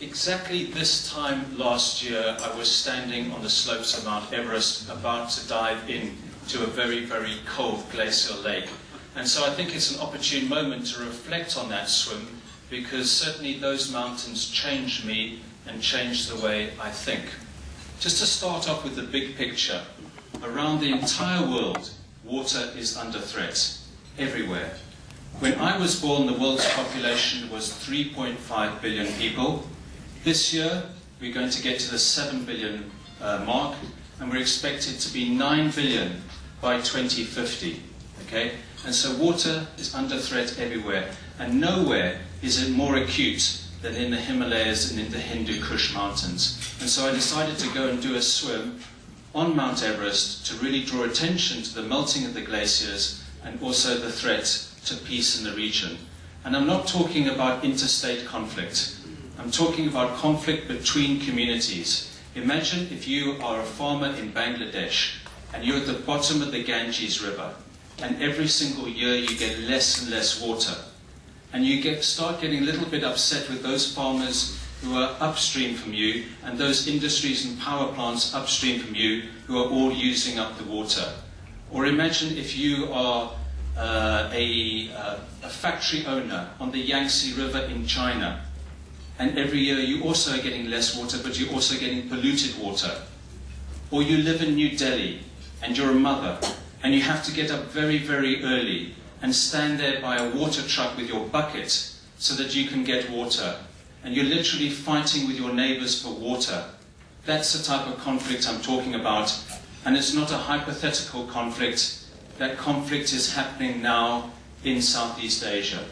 Exactly this time last year, I was standing on the slopes of Mount Everest about to dive in to a very, very cold glacial lake. And so I think it's an opportune moment to reflect on that swim, because certainly those mountains changed me and changed the way I think. Just to start off with the big picture, around the entire world, water is under threat, everywhere. When I was born, the world's population was 3.5 billion people. This year, we're going to get to the 7 billion mark, and we're expected to be 9 billion by 2050. Okay? And so water is under threat everywhere, and nowhere is it more acute than in the Himalayas and in the Hindu Kush mountains. And so I decided to go and do a swim on Mount Everest to really draw attention to the melting of the glaciers and also the threat to peace in the region. And I'm not talking about interstate conflict. I'm talking about conflict between communities. Imagine if you are a farmer in Bangladesh and you're at the bottom of the Ganges River, and every single year you get less and less water. And you start getting a little bit upset with those farmers who are upstream from you and those industries and power plants upstream from you who are all using up the water. Or imagine if you are a factory owner on the Yangtze River in China, and every year you also are getting less water, but you're also getting polluted water. Or you live in New Delhi and you're a mother and you have to get up very, very early and stand there by a water truck with your bucket so that you can get water. And you're literally fighting with your neighbors for water. That's the type of conflict I'm talking about. And it's not a hypothetical conflict. That conflict is happening now in Southeast Asia.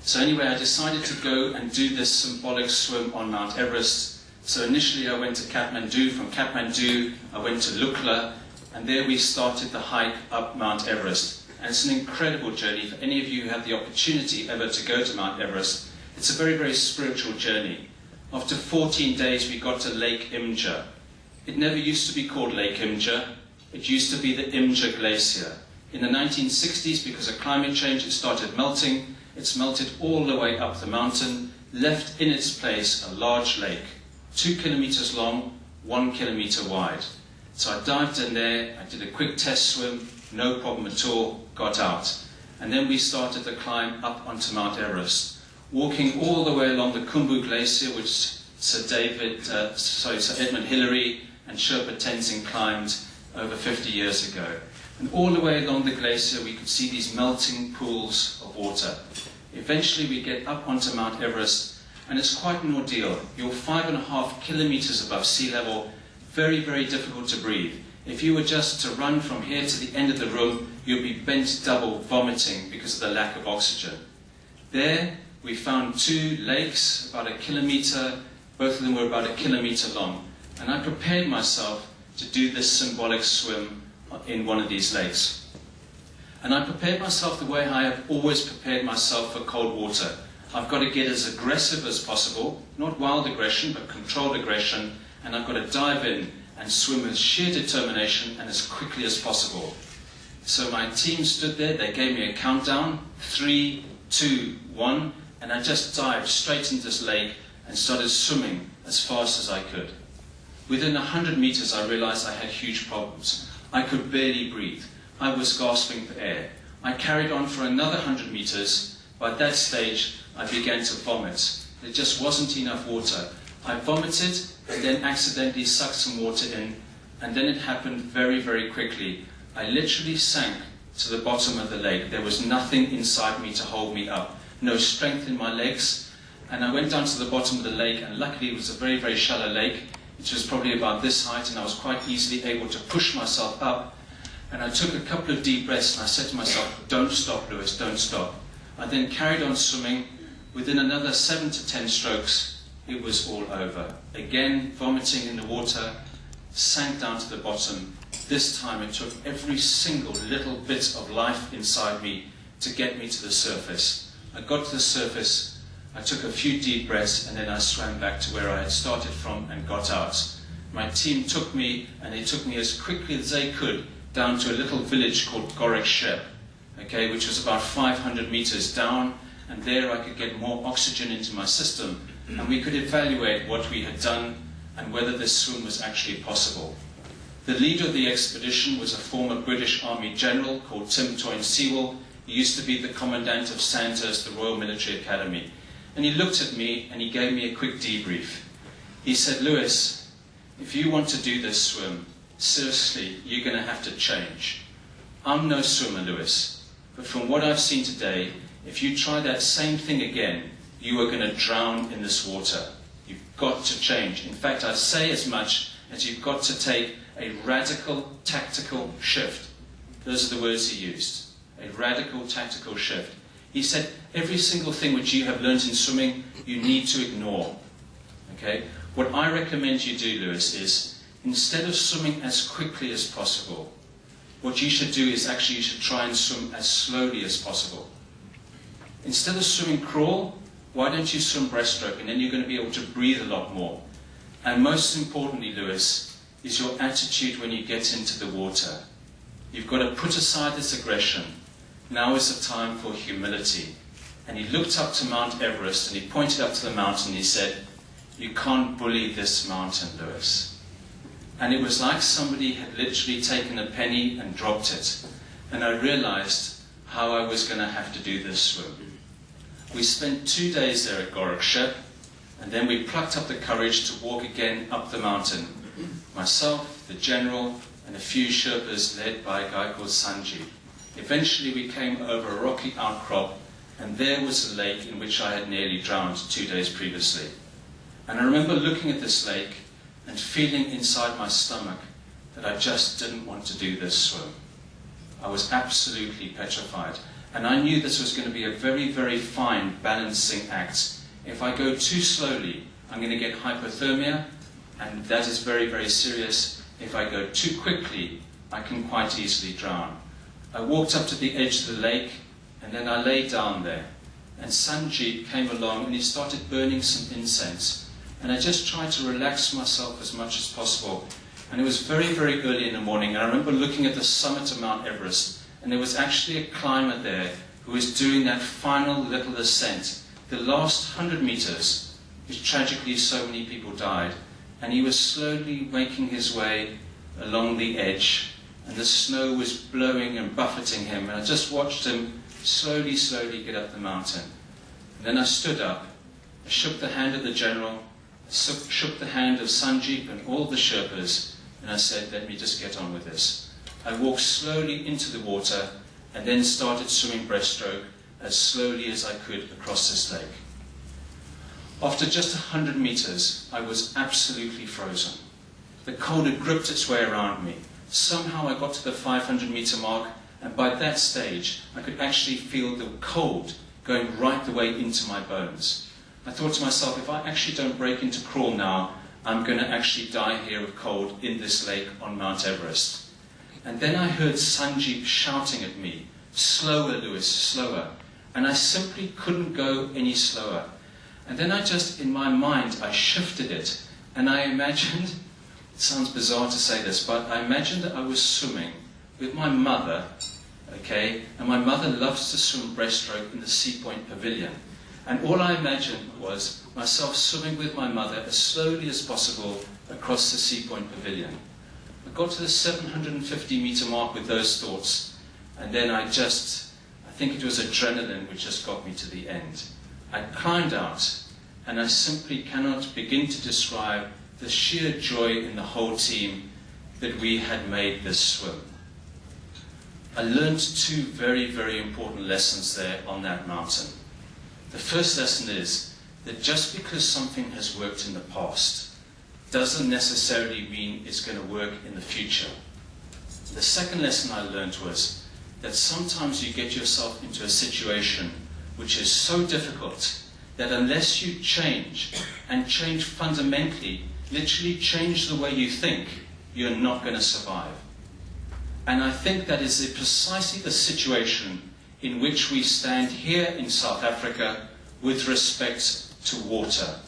So anyway, I decided to go and do this symbolic swim on Mount Everest. So initially I went to Kathmandu. From Kathmandu, I went to Lukla. And there we started the hike up Mount Everest. And it's an incredible journey. For any of you who have the opportunity ever to go to Mount Everest, it's a very, very spiritual journey. After 14 days, we got to Lake Imja. It never used to be called Lake Imja. It used to be the Imja Glacier. In the 1960s, because of climate change, it started melting. It's melted all the way up the mountain, left in its place a large lake, 2 kilometers long, 1 kilometer wide. So I dived in there, I did a quick test swim, no problem at all, got out. And then we started the climb up onto Mount Everest, walking all the way along the Khumbu Glacier, which Sir Edmund Hillary and Sherpa Tenzing climbed over 50 years ago. And all the way along the glacier, we could see these melting pools of water. Eventually, we get up onto Mount Everest, and it's quite an ordeal. You're 5.5 kilometers above sea level, very, very difficult to breathe. If you were just to run from here to the end of the room, you'd be bent double, vomiting because of the lack of oxygen. There, we found 2 lakes, about 1 kilometer, both of them were about 1 kilometer long. And I prepared myself to do this symbolic swim in one of these lakes. And I prepared myself the way I have always prepared myself for cold water. I've got to get as aggressive as possible, not wild aggression, but controlled aggression, and I've got to dive in and swim with sheer determination and as quickly as possible. So my team stood there, they gave me a countdown, 3, 2, 1, and I just dived straight into this lake and started swimming as fast as I could. Within 100 meters, I realized I had huge problems. I could barely breathe. I was gasping for air. I carried on for another 100 meters. By that stage, I began to vomit. There just wasn't enough water. I vomited and then accidentally sucked some water in, and then it happened very, very quickly. I literally sank to the bottom of the lake. There was nothing inside me to hold me up, no strength in my legs, and I went down to the bottom of the lake, and luckily it was a very, very shallow lake, which was probably about this height, and I was quite easily able to push myself up. And I took a couple of deep breaths, and I said to myself, "Don't stop, Lewis, don't stop." I then carried on swimming. Within another 7 to 10 strokes, it was all over. Again, vomiting in the water, sank down to the bottom. This time it took every single little bit of life inside me to get me to the surface. I got to the surface, I took a few deep breaths, and then I swam back to where I had started from and got out. My team took me, and they took me as quickly as they could down to a little village called Gorak Shep, okay, which was about 500 meters down, and there I could get more oxygen into my system, and we could evaluate what we had done and whether this swim was actually possible. The leader of the expedition was a former British Army general called Tim Toynbee. He used to be the commandant of Sandhurst, the Royal Military Academy. And he looked at me and he gave me a quick debrief. He said, "Lewis, if you want to do this swim, seriously, you're going to have to change. I'm no swimmer, Lewis, but from what I've seen today, if you try that same thing again, you are going to drown in this water. You've got to change. In fact, I'd say as much as you've got to take a radical tactical shift." Those are the words he used. A radical tactical shift. He said, every single thing which you have learnt in swimming, you need to ignore. Okay? What I recommend you do, Lewis, is instead of swimming as quickly as possible, what you should do is actually you should try and swim as slowly as possible. Instead of swimming crawl, why don't you swim breaststroke, and then you're going to be able to breathe a lot more. And most importantly, Lewis, is your attitude when you get into the water. You've got to put aside this aggression. Now is the time for humility. And he looked up to Mount Everest and he pointed up to the mountain and he said, "You can't bully this mountain, Lewis." And it was like somebody had literally taken a penny and dropped it. And I realized how I was going to have to do this swim. We spent 2 days there at Gorakshep, and then we plucked up the courage to walk again up the mountain. Myself, the general, and a few Sherpas led by a guy called Sanjeev. Eventually we came over a rocky outcrop, and there was a lake in which I had nearly drowned 2 days previously. And I remember looking at this lake and feeling inside my stomach that I just didn't want to do this swim. I was absolutely petrified, and I knew this was going to be a very, very fine balancing act. If I go too slowly, I'm going to get hypothermia, and that is very, very serious. If I go too quickly, I can quite easily drown. I walked up to the edge of the lake, and then I lay down there. And Sanjeev came along and he started burning some incense. And I just tried to relax myself as much as possible. And it was very, very early in the morning. And I remember looking at the summit of Mount Everest, and there was actually a climber there who was doing that final little ascent, the last 100 meters, which tragically so many people died. And he was slowly making his way along the edge, and the snow was blowing and buffeting him, and I just watched him slowly, slowly get up the mountain. And then I stood up, I shook the hand of the general, shook the hand of Sanjeev and all the Sherpas, and I said, "Let me just get on with this." I walked slowly into the water, and then started swimming breaststroke as slowly as I could across this lake. After just 100 meters, I was absolutely frozen. The cold had gripped its way around me. Somehow I got to the 500-meter mark, and by that stage, I could actually feel the cold going right the way into my bones. I thought to myself, if I actually don't break into crawl now, I'm going to actually die here of cold in this lake on Mount Everest. And then I heard Sanjeev shouting at me, "Slower, Lewis, slower." And I simply couldn't go any slower. And then I just, in my mind, I shifted it, and I imagined, it sounds bizarre to say this, but I imagined that I was swimming with my mother, okay, and my mother loves to swim breaststroke in the Sea Point Pavilion. And all I imagined was myself swimming with my mother as slowly as possible across the Sea Point Pavilion. I got to the 750-meter mark with those thoughts, and then I think it was adrenaline which just got me to the end. I climbed out, and I simply cannot begin to describe the sheer joy in the whole team that we had made this swim. I learned 2 very, very important lessons there on that mountain. The first lesson is that just because something has worked in the past doesn't necessarily mean it's going to work in the future. The second lesson I learned was that sometimes you get yourself into a situation which is so difficult that unless you change, and change fundamentally, literally change the way you think, you're not going to survive. And I think that is precisely the situation in which we stand here in South Africa with respect to water.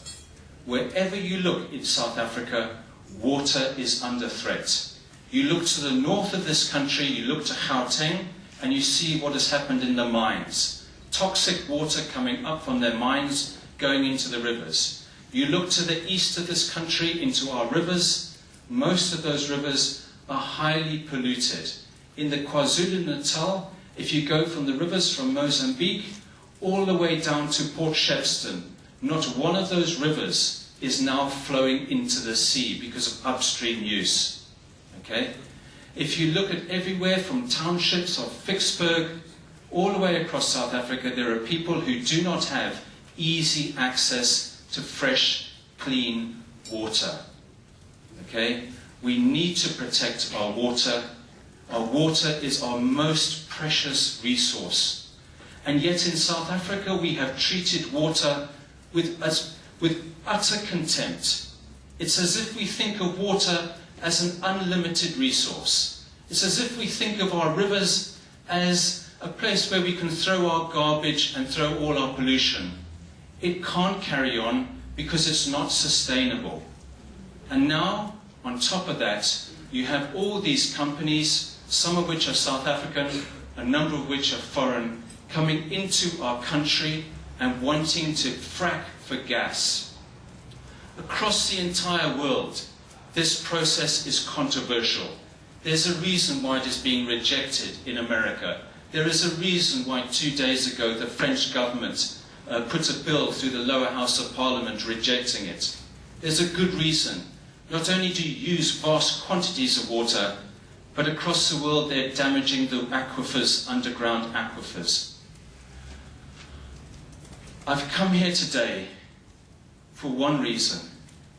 Wherever you look in South Africa, water is under threat. You look to the north of this country, you look to Gauteng, and you see what has happened in the mines. toxic water coming up from their mines going into the rivers. You look to the east of this country into our rivers, most of those rivers are highly polluted. In the KwaZulu-Natal, if you go from the rivers from Mozambique all the way down to Port Shepstone, not one of those rivers is now flowing into the sea because of upstream use. Okay? If you look at everywhere from townships of Vicksburg all the way across South Africa, there are people who do not have easy access to fresh, clean water. Okay? We need to protect our water. Our water is our most precious resource. And yet in South Africa we have treated water with utter contempt. It's as if we think of water as an unlimited resource. It's as if we think of our rivers as a place where we can throw our garbage and throw all our pollution. It can't carry on because it's not sustainable. And now, on top of that, you have all these companies, some of which are South African, a number of which are foreign, coming into our country and wanting to frack for gas. Across the entire world, this process is controversial. There's a reason why it is being rejected in America. There is a reason why 2 days ago the French government put a bill through the lower house of parliament rejecting it. There's a good reason. Not only do you use vast quantities of water, but across the world they're damaging the aquifers, underground aquifers. I've come here today for one reason,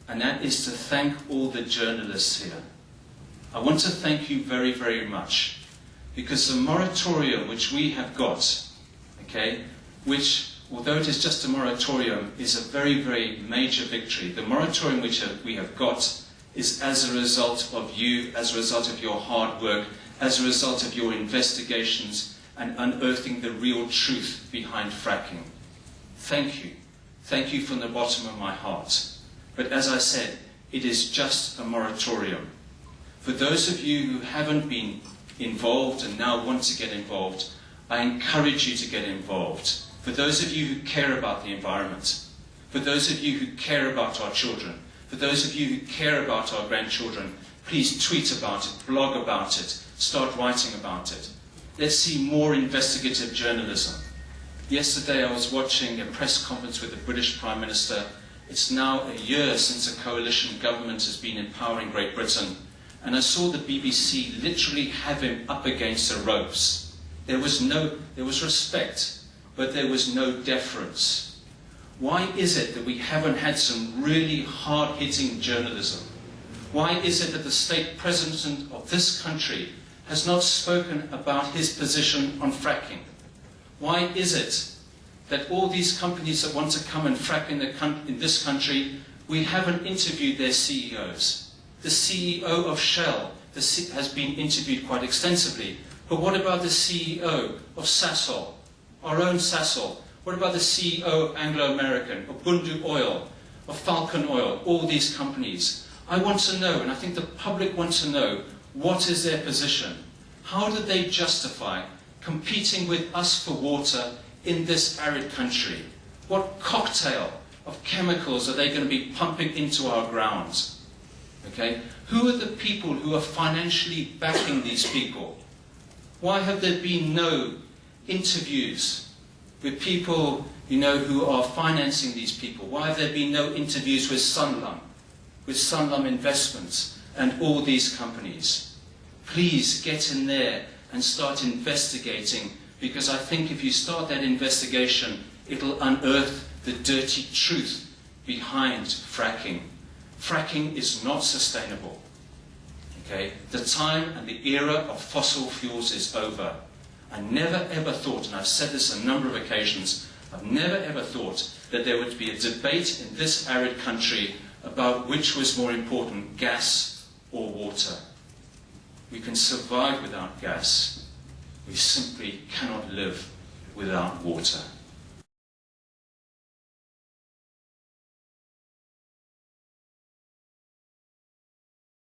and that is to thank all the journalists here. I want to thank you very, very much, because the moratorium which we have got, okay, which, although it is just a moratorium, is a very, very major victory. The moratorium which we have got is as a result of you, as a result of your hard work, as a result of your investigations and unearthing the real truth behind fracking. Thank you. Thank you from the bottom of my heart. But as I said, it is just a moratorium. For those of you who haven't been involved and now want to get involved, I encourage you to get involved. For those of you who care about the environment, for those of you who care about our children, for those of you who care about our grandchildren, please tweet about it, blog about it, start writing about it. Let's see more investigative journalism. Yesterday I was watching a press conference with the British Prime Minister. It's now a year since a coalition government has been in power in Great Britain, and I saw the BBC literally have him up against the ropes. There was respect, but there was no deference. Why is it that we haven't had some really hard-hitting journalism? Why is it that the state president of this country has not spoken about his position on fracking? Why is it that all these companies that want to come and frack in this country, we haven't interviewed their CEOs? The CEO of Shell has been interviewed quite extensively. But what about the CEO of Sasol, our own Sasol? What about the CEO of Anglo-American, of Bundu Oil, of Falcon Oil, all these companies? I want to know, and I think the public wants to know, what is their position? How do they justify competing with us for water in this arid country? What cocktail of chemicals are they going to be pumping into our grounds? Okay? Who are the people who are financially backing these people? Why have there been no interviews with people, who are financing these people? Why have there been no interviews with Sunlum Investments and all these companies? Please get in there and start investigating, because I think if you start that investigation, it'll unearth the dirty truth behind fracking. Fracking is not sustainable. Okay? The time and the era of fossil fuels is over. I never ever thought, and I've said this on a number of occasions, I've never ever thought that there would be a debate in this arid country about which was more important, gas or water. We can survive without gas. We simply cannot live without water.